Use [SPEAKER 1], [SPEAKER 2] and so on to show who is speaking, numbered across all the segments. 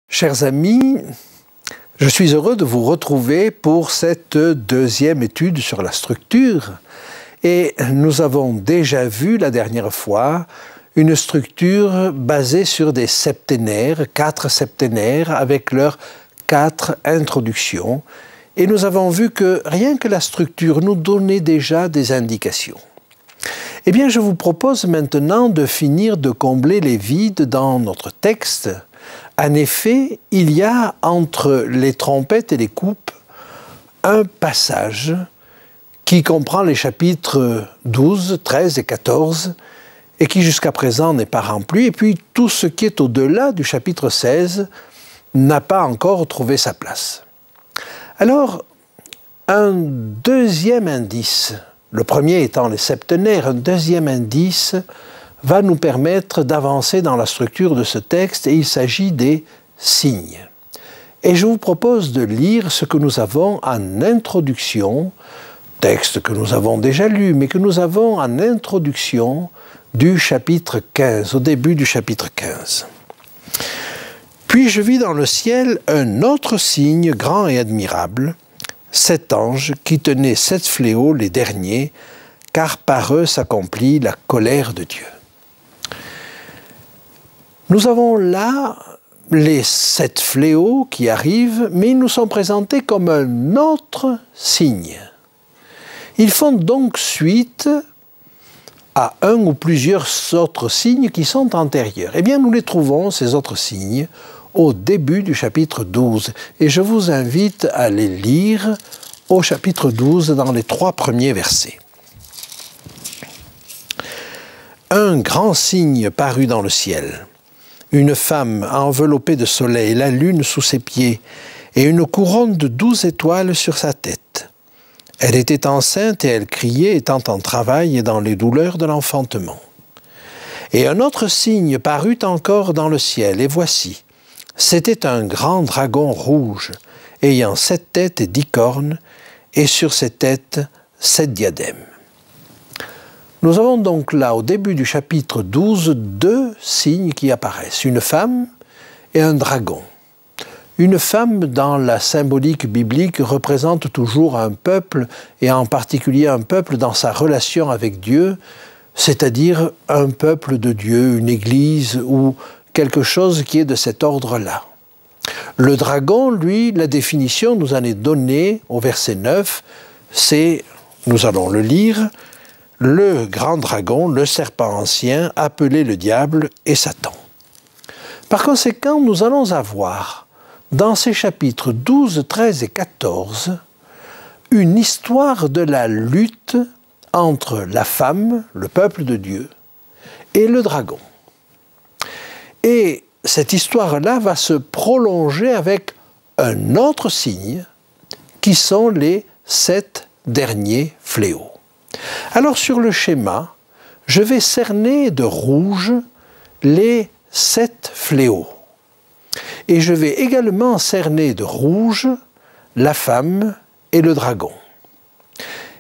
[SPEAKER 1] Chers amis, je suis heureux de vous retrouver pour cette deuxième étude sur la structure. Et nous avons déjà vu la dernière fois une structure basée sur des septénaires, 4 septénaires avec leurs 4 introductions. Et nous avons vu que rien que la structure nous donnait déjà des indications. Eh bien, je vous propose maintenant de finir de combler les vides dans notre texte. En effet, il y a entre les trompettes et les coupes un passage qui comprend les chapitres 12, 13 et 14 et qui jusqu'à présent n'est pas rempli. Et puis tout ce qui est au-delà du chapitre 16 n'a pas encore trouvé sa place. Alors, un deuxième indice, le premier étant les septénaires, un deuxième indice va nous permettre d'avancer dans la structure de ce texte et il s'agit des signes. Et je vous propose de lire ce que nous avons en introduction, texte que nous avons déjà lu, mais que nous avons en introduction du chapitre 15, au début du chapitre 15. « Puis je vis dans le ciel un autre signe grand et admirable, 7 anges qui tenaient 7 fléaux, les derniers, car par eux s'accomplit la colère de Dieu. » Nous avons là les 7 fléaux qui arrivent, mais ils nous sont présentés comme un autre signe. Ils font donc suite à un ou plusieurs autres signes qui sont antérieurs. Eh bien, nous les trouvons, ces autres signes, au début du chapitre 12. Et je vous invite à les lire au chapitre 12 dans les 3 premiers versets. Un grand signe parut dans le ciel. Une femme enveloppée de soleil, la lune sous ses pieds, et une couronne de 12 étoiles sur sa tête. Elle était enceinte et elle criait, étant en travail et dans les douleurs de l'enfantement. Et un autre signe parut encore dans le ciel, et voici, c'était un grand dragon rouge, ayant 7 têtes et 10 cornes, et sur ses têtes 7 diadèmes. Nous avons donc là, au début du chapitre 12, 2 signes qui apparaissent, une femme et un dragon. Une femme, dans la symbolique biblique, représente toujours un peuple, et en particulier un peuple dans sa relation avec Dieu, c'est-à-dire un peuple de Dieu, une église ou quelque chose qui est de cet ordre-là. Le dragon, lui, la définition nous en est donnée au verset 9, c'est, nous allons le lire, le grand dragon, le serpent ancien, appelé le diable et Satan. Par conséquent, nous allons avoir, dans ces chapitres 12, 13 et 14, une histoire de la lutte entre la femme, le peuple de Dieu, et le dragon. Et cette histoire-là va se prolonger avec un autre signe, qui sont les 7 derniers fléaux. Alors sur le schéma, je vais cerner de rouge les 7 fléaux. Et je vais également cerner de rouge la femme et le dragon.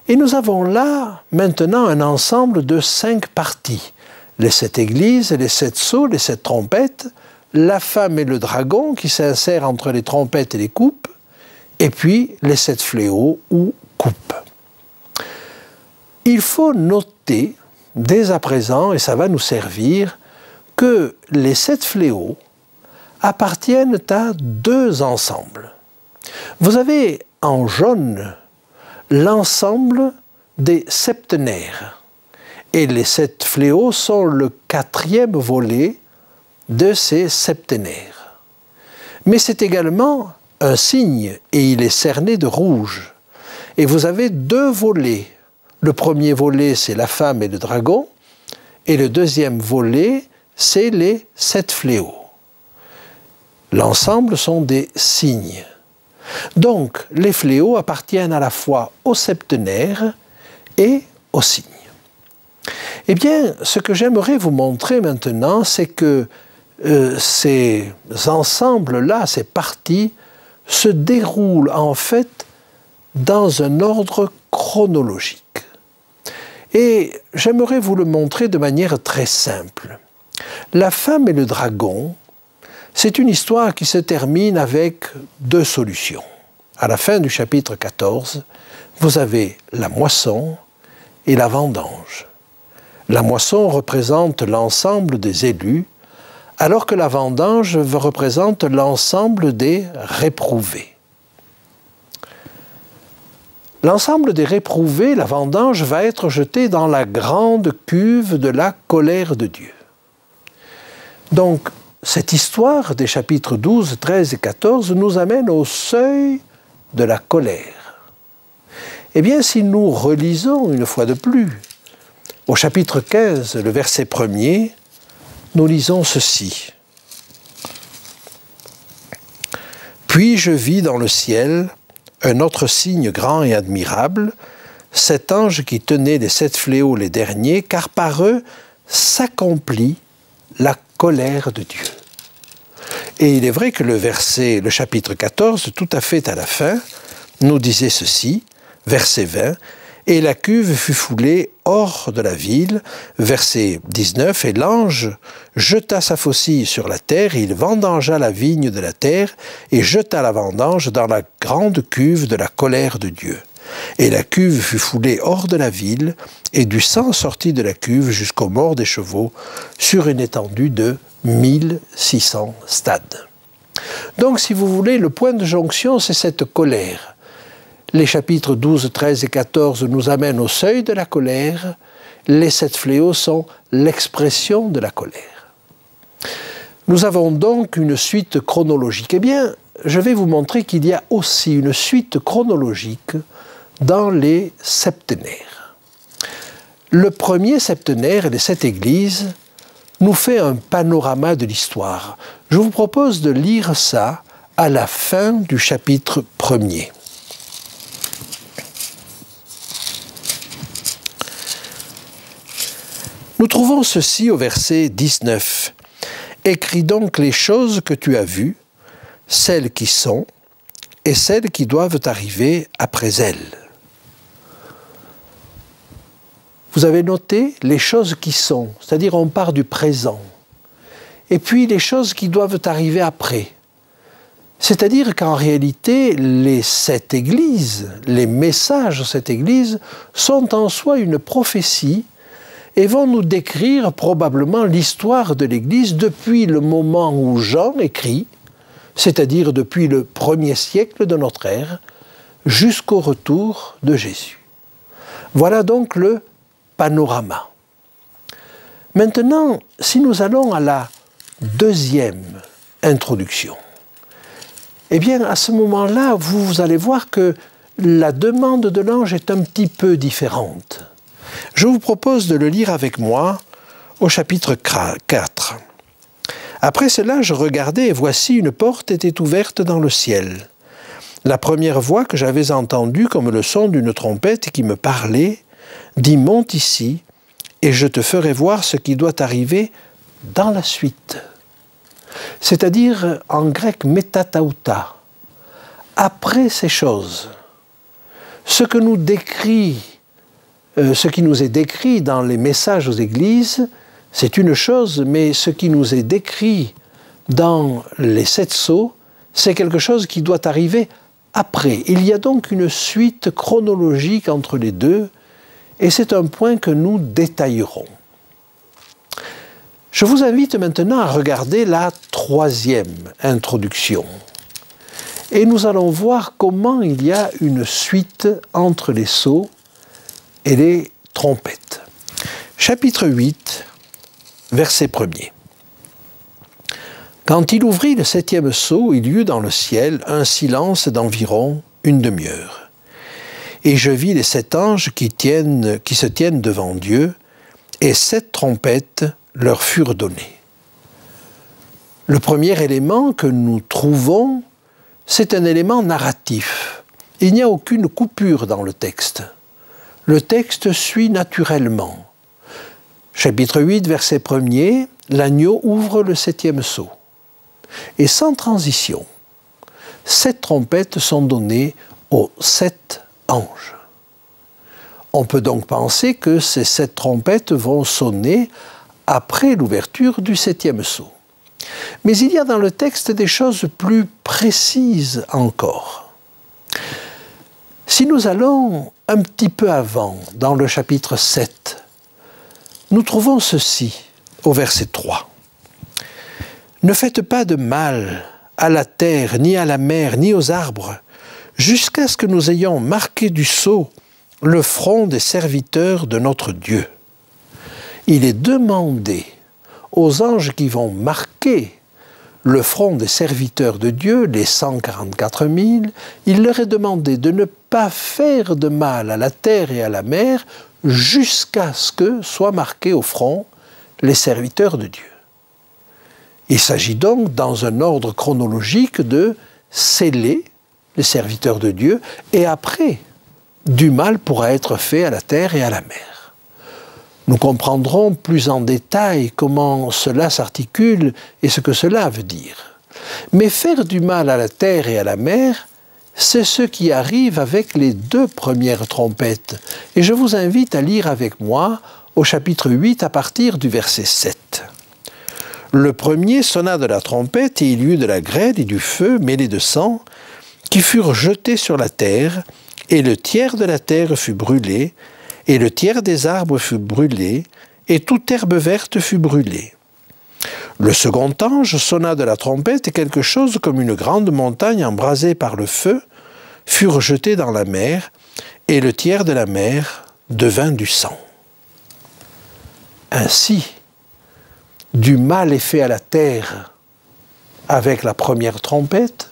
[SPEAKER 1] Et nous avons là maintenant un ensemble de 5 parties. Les 7 églises, les 7 sceaux, les 7 trompettes, la femme et le dragon qui s'insèrent entre les trompettes et les coupes, et puis les 7 fléaux ou coupes. Il faut noter dès à présent, et ça va nous servir, que les 7 fléaux appartiennent à 2 ensembles. Vous avez en jaune l'ensemble des septénaires. Et les 7 fléaux sont le 4e volet de ces septénaires. Mais c'est également un signe, et il est cerné de rouge. Et vous avez 2 volets. Le premier volet, c'est la femme et le dragon, et le deuxième volet, c'est les 7 fléaux. L'ensemble sont des signes. Donc, les fléaux appartiennent à la fois aux septénaires et aux signes. Eh bien, ce que j'aimerais vous montrer maintenant, c'est que ces ensembles-là, ces parties, se déroulent en fait dans un ordre chronologique. Et j'aimerais vous le montrer de manière très simple. La femme et le dragon, c'est une histoire qui se termine avec 2 solutions. À la fin du chapitre 14, vous avez la moisson et la vendange. La moisson représente l'ensemble des élus, alors que la vendange représente l'ensemble des réprouvés. L'ensemble des réprouvés, la vendange, va être jetée dans la grande cuve de la colère de Dieu. Donc, cette histoire des chapitres 12, 13 et 14 nous amène au seuil de la colère. Eh bien, si nous relisons une fois de plus, au chapitre 15, le verset 1er, nous lisons ceci. « Puis je vis dans le ciel un autre signe grand et admirable, cet ange qui tenait les 7 fléaux les derniers, car par eux s'accomplit la colère de Dieu. » Et il est vrai que le chapitre 14, tout à fait à la fin, nous disait ceci, verset 20, « Et la cuve fut foulée hors de la ville, verset 19, « Et l'ange jeta sa faucille sur la terre, et il vendangea la vigne de la terre, et jeta la vendange dans la grande cuve de la colère de Dieu. Et la cuve fut foulée hors de la ville, et du sang sortit de la cuve jusqu'aux morts des chevaux, sur une étendue de 1600 stades. » Donc, si vous voulez, le point de jonction, c'est cette colère. Les chapitres 12, 13 et 14 nous amènent au seuil de la colère. Les 7 fléaux sont l'expression de la colère. Nous avons donc une suite chronologique. Eh bien, je vais vous montrer qu'il y a aussi une suite chronologique dans les septénaires. Le premier septénaire, les 7 églises, nous fait un panorama de l'histoire. Je vous propose de lire ça à la fin du chapitre 1er. Nous trouvons ceci au verset 19. « Écris donc les choses que tu as vues, celles qui sont, et celles qui doivent arriver après elles. » Vous avez noté les choses qui sont, c'est-à-dire on part du présent. Et puis les choses qui doivent arriver après. C'est-à-dire qu'en réalité, les 7 églises, les messages de cette église, sont en soi une prophétie et vont nous décrire probablement l'histoire de l'Église depuis le moment où Jean écrit, c'est-à-dire depuis le 1er siècle de notre ère, jusqu'au retour de Jésus. Voilà donc le panorama. Maintenant, si nous allons à la deuxième introduction, eh bien, à ce moment-là, vous allez voir que la demande de l'ange est un petit peu différente. Je vous propose de le lire avec moi au chapitre 4. « Après cela, je regardais et voici une porte était ouverte dans le ciel. La première voix que j'avais entendue comme le son d'une trompette qui me parlait, dit « Monte ici, et je te ferai voir ce qui doit arriver dans la suite. » C'est-à-dire en grec « metatauta », après ces choses. Ce que nous décrit ce qui nous est décrit dans les messages aux églises, c'est une chose, mais ce qui nous est décrit dans les 7 sceaux, c'est quelque chose qui doit arriver après. Il y a donc une suite chronologique entre les deux, et c'est un point que nous détaillerons. Je vous invite maintenant à regarder la 3e introduction. Et nous allons voir comment il y a une suite entre les sceaux et les trompettes. Chapitre 8, verset 1er. Quand il ouvrit le 7e sceau, il y eut dans le ciel un silence d'environ une demi-heure. Et je vis les 7 anges qui se tiennent devant Dieu, et 7 trompettes leur furent données. Le premier élément que nous trouvons, c'est un élément narratif. Il n'y a aucune coupure dans le texte. Le texte suit naturellement. Chapitre 8, verset 1er, l'agneau ouvre le 7e sceau. Et sans transition, 7 trompettes sont données aux 7 anges. On peut donc penser que ces 7 trompettes vont sonner après l'ouverture du 7e sceau. Mais il y a dans le texte des choses plus précises encore. Si nous allons un petit peu avant, dans le chapitre 7, nous trouvons ceci au verset 3. « Ne faites pas de mal à la terre, ni à la mer, ni aux arbres, jusqu'à ce que nous ayons marqué du sceau le front des serviteurs de notre Dieu. » Il est demandé aux anges qui vont marquer le front des serviteurs de Dieu, les 144 000, il leur est demandé de ne pas faire de mal à la terre et à la mer jusqu'à ce que soient marqués au front les serviteurs de Dieu. Il s'agit donc, dans un ordre chronologique, de sceller les serviteurs de Dieu, et après, du mal pourra être fait à la terre et à la mer. Nous comprendrons plus en détail comment cela s'articule et ce que cela veut dire. Mais faire du mal à la terre et à la mer, c'est ce qui arrive avec les 2 premières trompettes. Et je vous invite à lire avec moi au chapitre 8 à partir du verset 7. Le premier sonna de la trompette et il y eut de la grêle et du feu mêlés de sang qui furent jetés sur la terre, et le tiers de la terre fut brûlé, et le tiers des arbres fut brûlé, et toute herbe verte fut brûlée. Le second ange sonna de la trompette, et quelque chose comme une grande montagne embrasée par le feu furent jetés dans la mer, et le tiers de la mer devint du sang. Ainsi, du mal est fait à la terre avec la première trompette,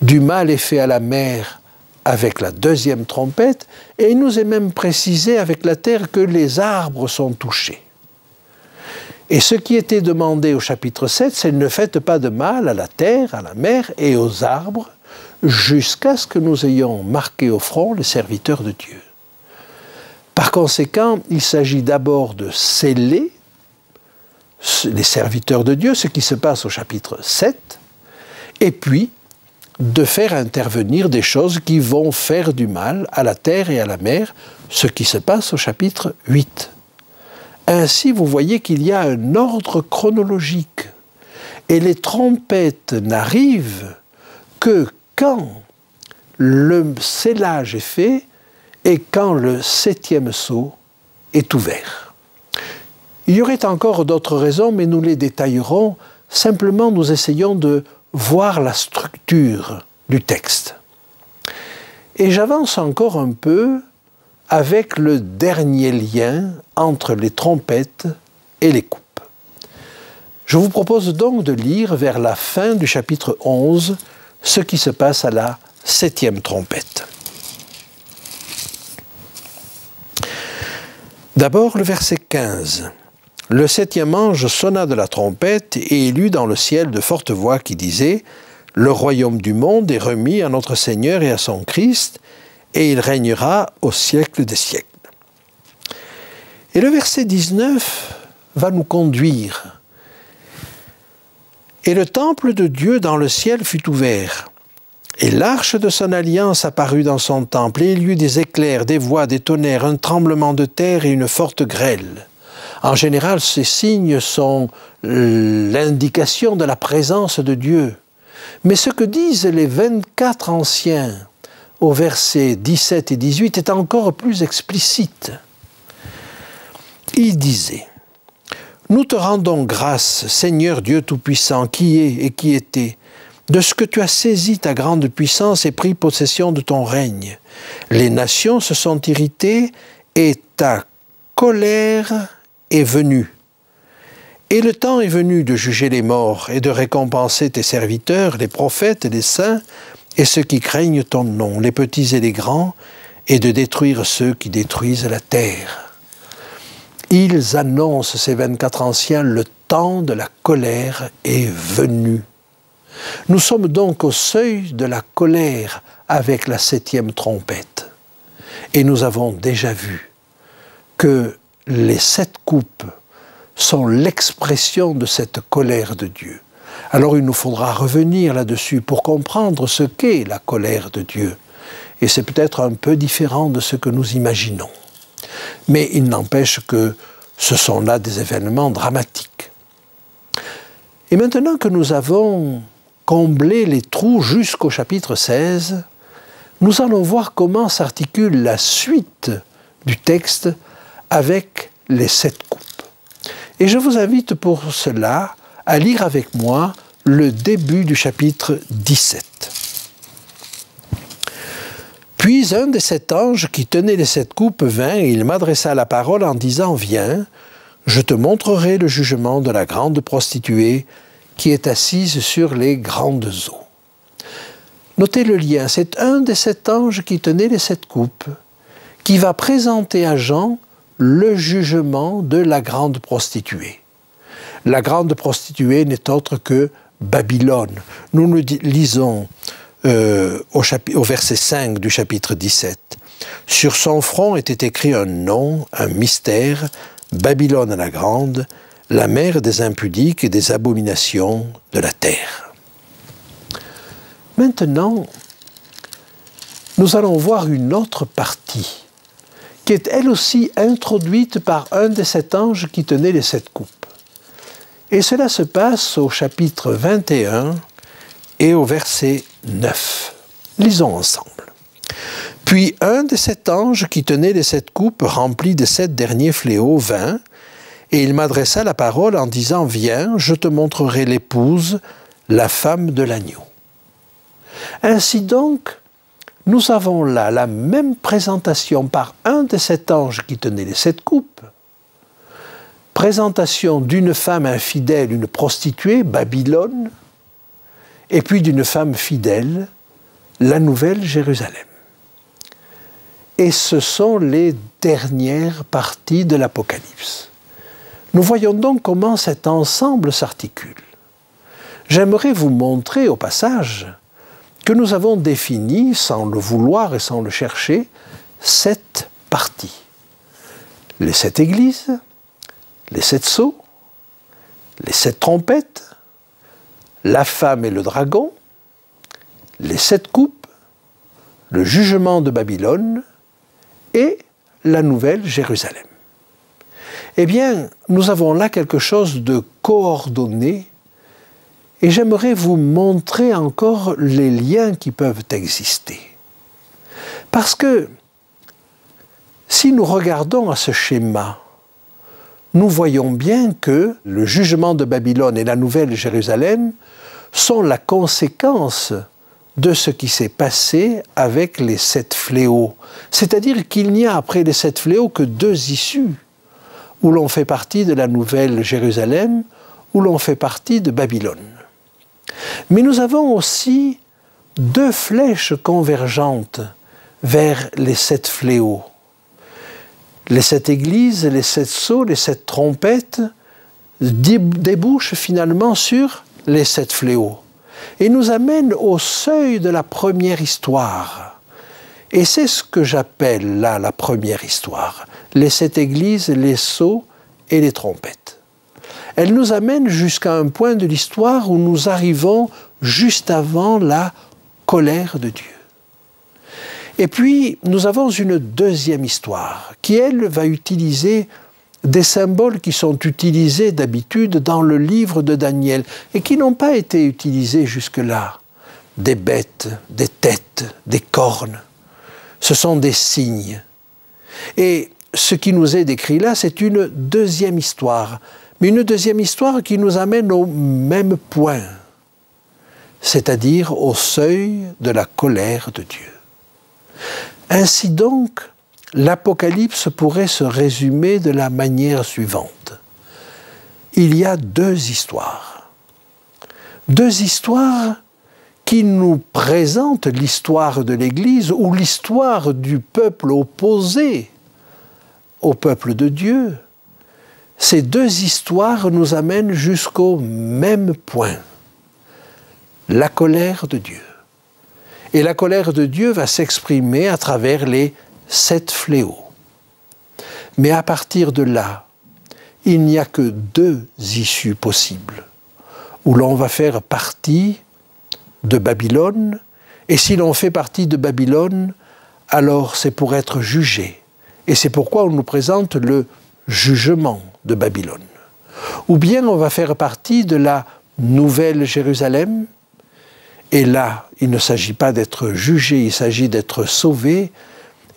[SPEAKER 1] du mal est fait à la mer avec la 2e trompette, et il nous est même précisé avec la terre que les arbres sont touchés. Et ce qui était demandé au chapitre 7, c'est « Ne faites pas de mal à la terre, à la mer et aux arbres, jusqu'à ce que nous ayons marqué au front les serviteurs de Dieu. » Par conséquent, il s'agit d'abord de sceller les serviteurs de Dieu, ce qui se passe au chapitre 7, et puis de faire intervenir des choses qui vont faire du mal à la terre et à la mer, ce qui se passe au chapitre 8. Ainsi, vous voyez qu'il y a un ordre chronologique, et les trompettes n'arrivent que quand le scellage est fait et quand le 7e sceau est ouvert. Il y aurait encore d'autres raisons, mais nous les détaillerons. Simplement, nous essayons de voir la structure du texte. Et j'avance encore un peu avec le dernier lien entre les trompettes et les coupes. Je vous propose donc de lire vers la fin du chapitre 11 ce qui se passe à la 7e trompette. D'abord le verset 15. Le 7e ange sonna de la trompette et il eut dans le ciel de fortes voix qui disaient « Le royaume du monde est remis à notre Seigneur et à son Christ, et il régnera au siècle des siècles. » Et le verset 19 va nous conduire. « Et le temple de Dieu dans le ciel fut ouvert, et l'arche de son alliance apparut dans son temple, et il y eut des éclairs, des voix, des tonnerres, un tremblement de terre et une forte grêle. » En général, ces signes sont l'indication de la présence de Dieu. Mais ce que disent les 24 anciens au verset 17 et 18 est encore plus explicite. Ils disaient « Nous te rendons grâce, Seigneur Dieu Tout-Puissant, qui est et qui était, de ce que tu as saisi ta grande puissance et pris possession de ton règne. Les nations se sont irritées et ta colère est venue. Et le temps est venu de juger les morts et de récompenser tes serviteurs, les prophètes et les saints, et ceux qui craignent ton nom, les petits et les grands, et de détruire ceux qui détruisent la terre. Ils annoncent, ces 24 anciens, le temps de la colère est venu. Nous sommes donc au seuil de la colère avec la 7e trompette. Et nous avons déjà vu que les 7 coupes sont l'expression de cette colère de Dieu. Alors il nous faudra revenir là-dessus pour comprendre ce qu'est la colère de Dieu. Et c'est peut-être un peu différent de ce que nous imaginons. Mais il n'empêche que ce sont là des événements dramatiques. Et maintenant que nous avons comblé les trous jusqu'au chapitre 16, nous allons voir comment s'articule la suite du texte avec les 7 coupes. Et je vous invite pour cela à lire avec moi le début du chapitre 17. Puis un des 7 anges qui tenait les 7 coupes vint et il m'adressa la parole en disant « Viens, je te montrerai le jugement de la grande prostituée qui est assise sur les grandes eaux. » Notez le lien, c'est un des 7 anges qui tenait les 7 coupes qui va présenter à Jean le jugement de la grande prostituée. La grande prostituée n'est autre que Babylone. Nous le lisons au verset 5 du chapitre 17. « Sur son front était écrit un nom, un mystère, Babylone la grande, la mère des impudiques et des abominations de la terre. » Maintenant, nous allons voir une autre partie qui est elle aussi introduite par un des 7 anges qui tenait les 7 coupes. Et cela se passe au chapitre 21 et au verset 9. Lisons ensemble. « Puis un des 7 anges qui tenait les 7 coupes remplies des 7 derniers fléaux vint, et il m'adressa la parole en disant « Viens, je te montrerai l'épouse, la femme de l'agneau. » Ainsi donc, nous avons là la même présentation par un des 7 anges qui tenait les 7 coupes, présentation d'une femme infidèle, une prostituée, Babylone, et puis d'une femme fidèle, la Nouvelle Jérusalem. Et ce sont les dernières parties de l'Apocalypse. Nous voyons donc comment cet ensemble s'articule. J'aimerais vous montrer au passage que nous avons défini, sans le vouloir et sans le chercher, 7 parties. Les 7 églises, les 7 sceaux, les 7 trompettes, la femme et le dragon, les 7 coupes, le jugement de Babylone et la Nouvelle Jérusalem. Eh bien, nous avons là quelque chose de coordonné. Et j'aimerais vous montrer encore les liens qui peuvent exister. Parce que si nous regardons à ce schéma, nous voyons bien que le jugement de Babylone et la Nouvelle Jérusalem sont la conséquence de ce qui s'est passé avec les 7 fléaux. C'est-à-dire qu'il n'y a après les 7 fléaux que 2 issues, où l'on fait partie de la Nouvelle Jérusalem, où l'on fait partie de Babylone. Mais nous avons aussi 2 flèches convergentes vers les 7 fléaux. Les 7 églises, les 7 sceaux, les 7 trompettes débouchent finalement sur les 7 fléaux et nous amènent au seuil de la première histoire. Et c'est ce que j'appelle là la première histoire. Les 7 églises, les sceaux et les trompettes. Elle nous amène jusqu'à un point de l'histoire où nous arrivons juste avant la colère de Dieu. Et puis, nous avons une deuxième histoire qui, elle, va utiliser des symboles qui sont utilisés d'habitude dans le livre de Daniel et qui n'ont pas été utilisés jusque-là. Des bêtes, des têtes, des cornes. Ce sont des signes. Et ce qui nous est décrit là, c'est une deuxième histoire. Mais une deuxième histoire qui nous amène au même point, c'est-à-dire au seuil de la colère de Dieu. Ainsi donc, l'Apocalypse pourrait se résumer de la manière suivante. Il y a deux histoires. Deux histoires qui nous présentent l'histoire de l'Église ou l'histoire du peuple opposé au peuple de Dieu. Ces deux histoires nous amènent jusqu'au même point, la colère de Dieu. Et la colère de Dieu va s'exprimer à travers les 7 fléaux. Mais à partir de là, il n'y a que deux issues possibles, où l'on va faire partie de Babylone, et si l'on fait partie de Babylone, alors c'est pour être jugé. Et c'est pourquoi on nous présente le jugement de Babylone. Ou bien on va faire partie de la Nouvelle Jérusalem, et là, il ne s'agit pas d'être jugé, il s'agit d'être sauvé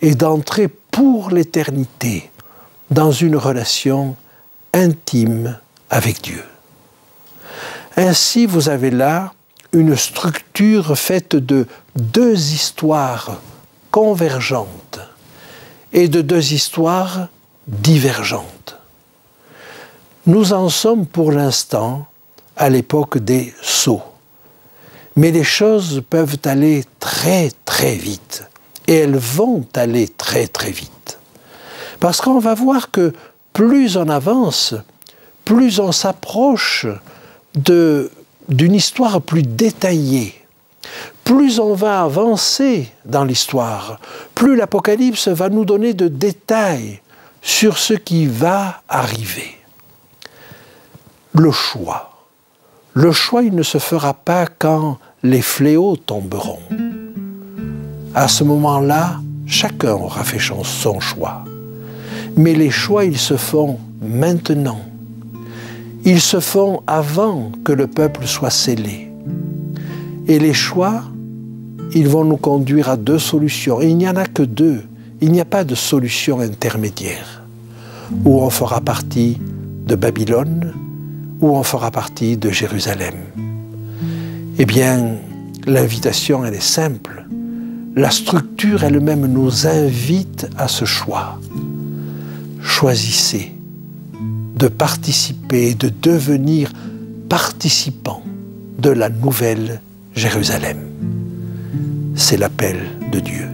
[SPEAKER 1] et d'entrer pour l'éternité dans une relation intime avec Dieu. Ainsi, vous avez là une structure faite de deux histoires convergentes et de deux histoires divergentes. Nous en sommes pour l'instant à l'époque des sceaux. Mais les choses peuvent aller très très vite. Et elles vont aller très très vite. Parce qu'on va voir que plus on avance, plus on s'approche d'une histoire plus détaillée. Plus on va avancer dans l'histoire, plus l'Apocalypse va nous donner de détails sur ce qui va arriver. Le choix. Le choix, il ne se fera pas quand les fléaux tomberont. À ce moment-là, chacun aura fait son choix. Mais les choix, ils se font maintenant. Ils se font avant que le peuple soit scellé. Et les choix, ils vont nous conduire à deux solutions. Et il n'y en a que deux. Il n'y a pas de solution intermédiaire. Ou on fera partie de Babylone, ou on fera partie de Jérusalem. Eh bien, l'invitation, elle est simple. La structure elle-même nous invite à ce choix. Choisissez de participer, de devenir participant de la nouvelle Jérusalem. C'est l'appel de Dieu.